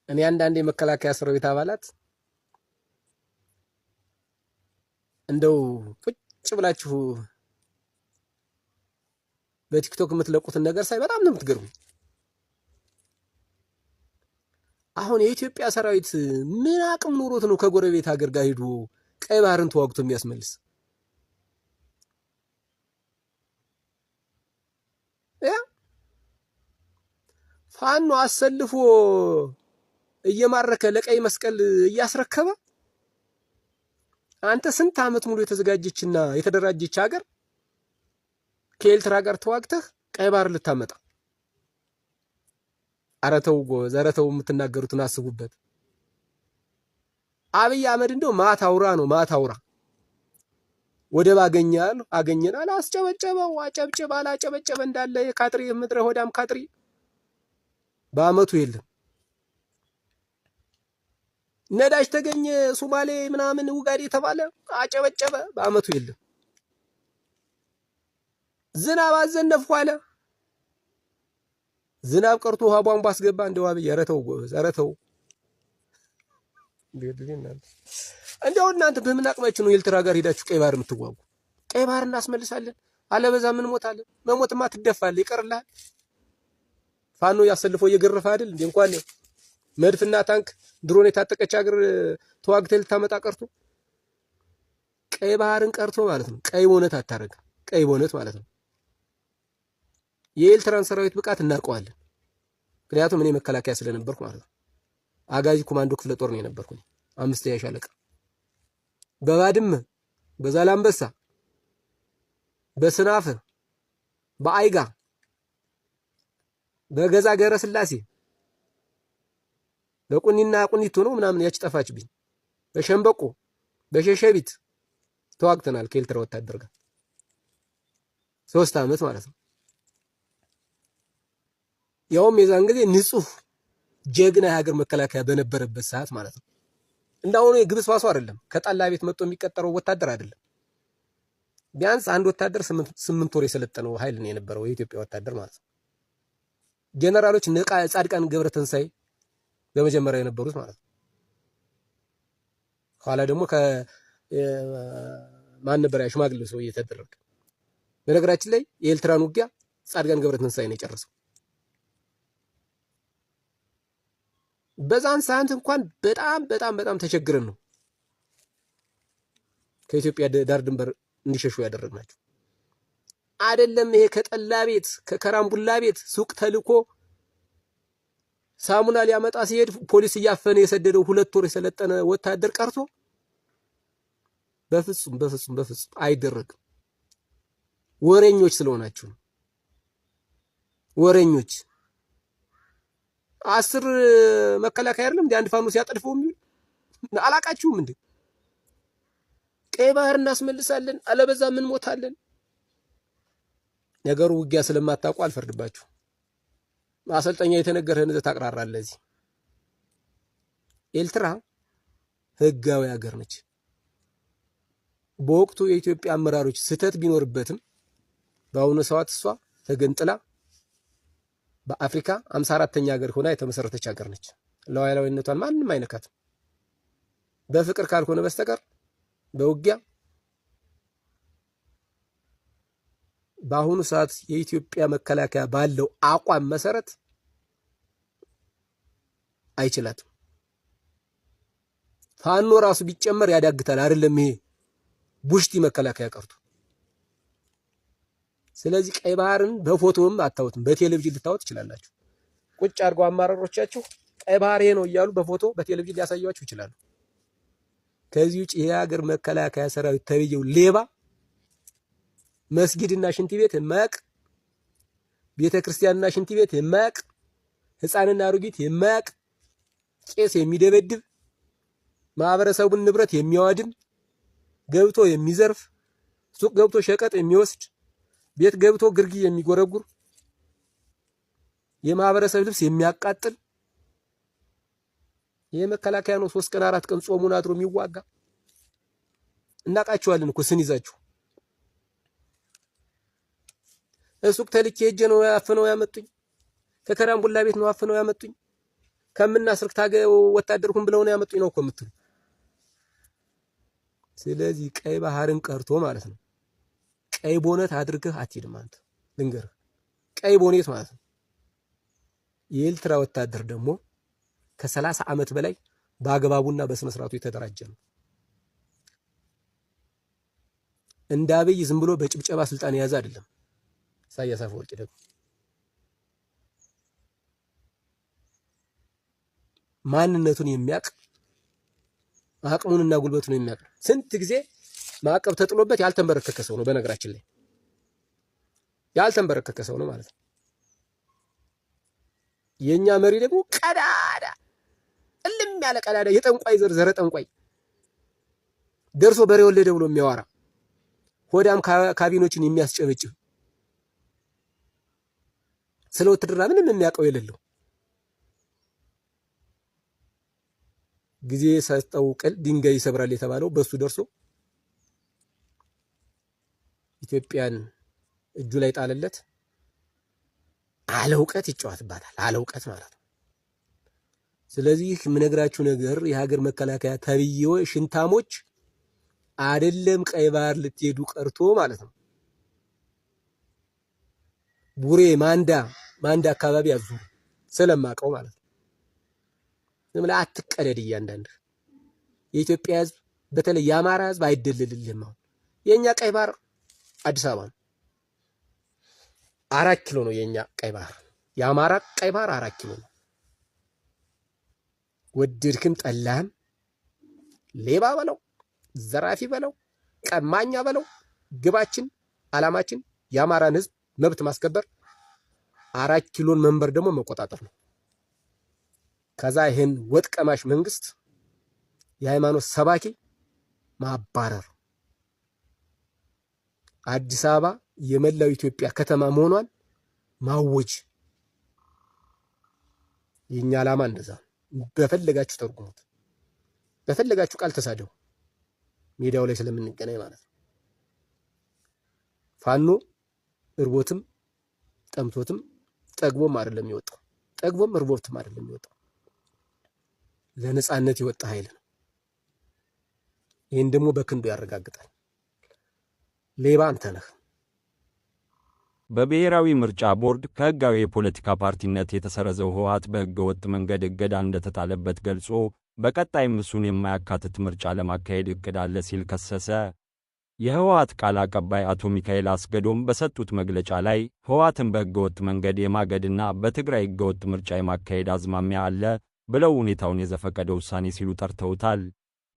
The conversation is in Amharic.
እኔ አንዳንድ የመከላከያ ሰራዊት አባላት እንደው ቁጭ ብላችሁ በቲክቶክ የምትለቁትን ነገር ሳይ በጣም ነው የምትገርሙ። አሁን የኢትዮጵያ ሰራዊት ምን አቅም ኑሮት ነው ከጎረቤት ሀገር ጋር ሄዶ ቀይ ባህርን ተዋግቶ የሚያስመልስ? ፋኖ አሰልፎ እየማረከ ለቀይ መስቀል እያስረከበ አንተ ስንት ዓመት ሙሉ የተዘጋጀችና የተደራጀች ሀገር ከኤርትራ ጋር ተዋግተህ ቀይ ባህር ልታመጣ? ኧረ ተው ጎበዝ፣ ኧረ ተው፣ የምትናገሩትን አስቡበት። አብይ አህመድ እንደው ማታውራ ነው ማታውራ። ወደብ አገኘናል፣ አስጨበጨበው፣ አጨብጭብ አላጨበጨበ እንዳለ የካትሪ ምድረ ሆዳም ካትሪ በአመቱ የለም። ነዳጅ ተገኘ ሶማሌ ምናምን ውጋዴ የተባለ አጨበጨበ በአመቱ የለም። ዝናብ አዘነፍኩ አለ፣ ዝናብ ቀርቶ ውሃ ቧንቧ አስገባ። እንደው አብይ ኧረ ተው ጎበዝ፣ ኧረ ተው። እንደው እናንተ በምን አቅማችሁ ነው ኤርትራ ጋር ሄዳችሁ ቀይ ባህር የምትዋጉ? ቀይ ባህር እናስመልሳለን፣ አለበዛ ምን ሞታለን። መሞትማ ትደፋለህ፣ ይቀርልሃል። ፋኖ ያሰልፎ እየገረፈ አይደል እንዴ? እንኳን መድፍና ታንክ ድሮን የታጠቀች ሀገር ተዋግተህ ልታመጣ ቀርቶ ቀይ ባህርን ቀርቶ ማለት ነው። ቀይ ቦነት አታረግም። ቀይ ቦነት ማለት ነው። የኤርትራን ሰራዊት ብቃት እናውቀዋለን። ምክንያቱም እኔ መከላከያ ስለነበርኩ ማለት ነው። አጋዚ ኮማንዶ ክፍለ ጦር ነው የነበርኩኝ። 5ኛ ሻለቃ በባድመ በዛላምበሳ በስናፈ በአይጋ በገዛ ገረ ስላሴ በቁኒና ቁኒቶ ነው ምናምን ያች ጠፋችብኝ። በሸምበቆ በሸሸቢት ተዋግተናል ከኤርትራ ወታደር ጋር 3 ዓመት ማለት ነው። ያውም የዛን ጊዜ ንጹህ ጀግና የሀገር መከላከያ በነበረበት ሰዓት ማለት ነው። እንዳሁኑ የግብስ ዋሱ አይደለም። ከጣላ ቤት መጥቶ የሚቀጠረው ወታደር አይደለም። ቢያንስ አንድ ወታደር 8 ወር የሰለጠነው ኃይል ነው የነበረው የኢትዮጵያ ወታደር ማለት ነው። ጀነራሎች ጻድቃን ገብረተንሳይ በመጀመሪያ የነበሩት ማለት ነው። ኋላ ደግሞ ማን ነበር ያ ሽማግሌው ሰው እየተደረገ። በነገራችን ላይ የኤርትራን ውጊያ ጻድቃን ገብረተንሳይ ነው የጨረሰው። በዛን ሰዓት እንኳን በጣም ተቸግረን ነው ከኢትዮጵያ ዳር ድንበር እንዲሸሹ ያደረግናቸው። አይደለም ይሄ ከጠላ ቤት ከከራምቡላ ቤት ሱቅ ተልኮ ሳሙና ሊያመጣ ሲሄድ ፖሊስ እያፈነ የሰደደው 2 ወር የሰለጠነ ወታደር ቀርቶ በፍጹም አይደረግም። ወሬኞች ስለሆናችሁ ነው። ወሬኞች 10 መከላከያ አይደለም እንደ አንድ ፋኖ ሲያጠልፈው የሚል አላቃችሁም እንዴ? ቀይ ባህር እናስመልሳለን፣ አለበዛ ምን ሞታለን። ነገሩ ውጊያ ስለማታውቁ አልፈርድባችሁ። ማሰልጠኛ የተነገረህን ታቅራራለህ። እዚህ ኤርትራ ህጋዊ ሀገር ነች። በወቅቱ የኢትዮጵያ አመራሮች ስህተት ቢኖርበትም በአሁኑ ሰዓት እሷ ተገንጥላ በአፍሪካ 54ኛ ሀገር ሆና የተመሰረተች ሀገር ነች። ሉዓላዊነቷን ማንም አይነካትም። በፍቅር ካልሆነ በስተቀር በውጊያ በአሁኑ ሰዓት የኢትዮጵያ መከላከያ ባለው አቋም መሰረት አይችላትም። ፋኖ ራሱ ቢጨመር ያዳግታል። አይደለም ይሄ ቡሽቲ መከላከያ ቀርቶ። ስለዚህ ቀይ ባህርን በፎቶም አታውትም፣ በቴሌቪዥን ልታውት ይችላላችሁ። ቁጭ አድርገው አማራሮቻችሁ ቀይ ባህር ይሄ ነው እያሉ በፎቶ በቴሌቪዥን ሊያሳያችሁ ይችላሉ። ከዚህ ውጭ የሀገር መከላከያ ሰራዊት ተብየው ሌባ መስጊድና ሽንት ቤት የማያቅ፣ ቤተክርስቲያንና ሽንት ቤት የማያቅ፣ ህፃንና አሮጊት የማያቅ፣ ቄስ የሚደበድብ፣ ማህበረሰቡን ንብረት የሚያወድም፣ ገብቶ የሚዘርፍ፣ ሱቅ ገብቶ ሸቀጥ የሚወስድ፣ ቤት ገብቶ ግርጊ የሚጎረጉር፣ የማህበረሰብ ልብስ የሚያቃጥል የመከላከያ ነው። 3 ቀን 4 ቀን ጾሙን አድሮ የሚዋጋ እናቃችኋለን እኮ ስንይዛችሁ። ሱቅ ተልኬ ሄጄ ነው አፍነው ያመጡኝ። ከከራምቡላ ቤት ነው አፍነው ያመጡኝ። ከምናስርክ ታገ ወታደርኩም ብለው ነው ያመጡኝ ነው እኮ የምትሉ። ስለዚህ ቀይ ባህርን ቀርቶ ማለት ነው ቀይ ቦኔት አድርገህ አትሄድም አንተ። ልንገርህ ቀይ ቦኔት ማለት ነው። የኤርትራ ወታደር ደግሞ ከ30 ዓመት በላይ በአግባቡና በስነ ስርዓቱ የተደራጀ ነው። እንደ አብይ ዝም ብሎ በጭብጨባ ስልጣን የያዘ አይደለም። ኢሳያስ አፈወርቂ ደግሞ ማንነቱን የሚያቅ አቅሙንና ጉልበቱን የሚያቅ ስንት ጊዜ ማዕቀብ ተጥሎበት ያልተንበረከከ ሰው ነው። በነገራችን ላይ ያልተንበረከከ ሰው ነው ማለት ነው። የኛ መሪ ደግሞ ቀዳዳ እልም ያለ ቀዳዳ የጠንቋይ ዘረ ጠንቋይ ደርሶ በሬ ወለደ ብሎ የሚያወራ ሆዳም ካቢኖችን የሚያስጨበጭብ ስለ ውትድርና ምንም የሚያውቀው የሌለው ጊዜ ሰጠው ቅል ድንጋይ ይሰብራል የተባለው በሱ ደርሶ ኢትዮጵያን እጁ ላይ ጣለለት። አለውቀት ይጫወትባታል። አለውቀት ማለት ነው። ስለዚህ የምነግራችሁ ነገር የሀገር መከላከያ ተብዬው ሽንታሞች አይደለም ቀይ ባህር ልትሄዱ ቀርቶ ማለት ነው ቡሬ ማንዳ አካባቢ ያዙ ስለማቀው ማለት ነው። ዝም ብለህ አትቀደድ። እያንዳንዱ የኢትዮጵያ ሕዝብ በተለይ የአማራ ሕዝብ አይደለልልህም። አሁን የኛ ቀይ ባህር አዲስ አበባ ነው። 4 ኪሎ ነው የኛ ቀይ ባህር። የአማራ ቀይ ባህር 4 ኪሎ ነው። ወደድክም ጠላህም ሌባ በለው ዘራፊ በለው ቀማኛ በለው ግባችን አላማችን የአማራን ሕዝብ መብት ማስከበር 4 ኪሎን መንበር ደግሞ መቆጣጠር ነው። ከዛ ይሄን ወጥ ቀማሽ መንግስት የሃይማኖት ሰባኪ ማባረር አዲስ አበባ የመላው ኢትዮጵያ ከተማ መሆኗን ማወጅ የኛ ዓላማ እንደዛ። በፈለጋችሁ ተርጉሙት፣ በፈለጋችሁ ቃል ተሳደቡ፣ ሜዳው ላይ ስለምንገናኝ ማለት ነው። ፋኖ እርቦትም ጠምቶትም ጠግቦም አይደለም የሚወጣው፣ ጠግቦም እርቦትም አይደለም የሚወጣው። ለነጻነት የወጣ ኃይል ነው። ይሄን ደግሞ በክንዱ ያረጋግጣል። ሌባ አንተ ነህ። በብሔራዊ ምርጫ ቦርድ ከህጋዊ የፖለቲካ ፓርቲነት የተሰረዘው ህወሓት በህገ ወጥ መንገድ እገዳ እንደተጣለበት ገልጾ በቀጣይም እሱን የማያካትት ምርጫ ለማካሄድ እቅድ አለ ሲል ከሰሰ። የህወሓት ቃል አቀባይ አቶ ሚካኤል አስገዶም በሰጡት መግለጫ ላይ ህወሓትን በህገ ወጥ መንገድ የማገድና በትግራይ ህገ ወጥ ምርጫ የማካሄድ አዝማሚያ አለ ብለው ሁኔታውን የዘፈቀደ ውሳኔ ሲሉ ጠርተውታል።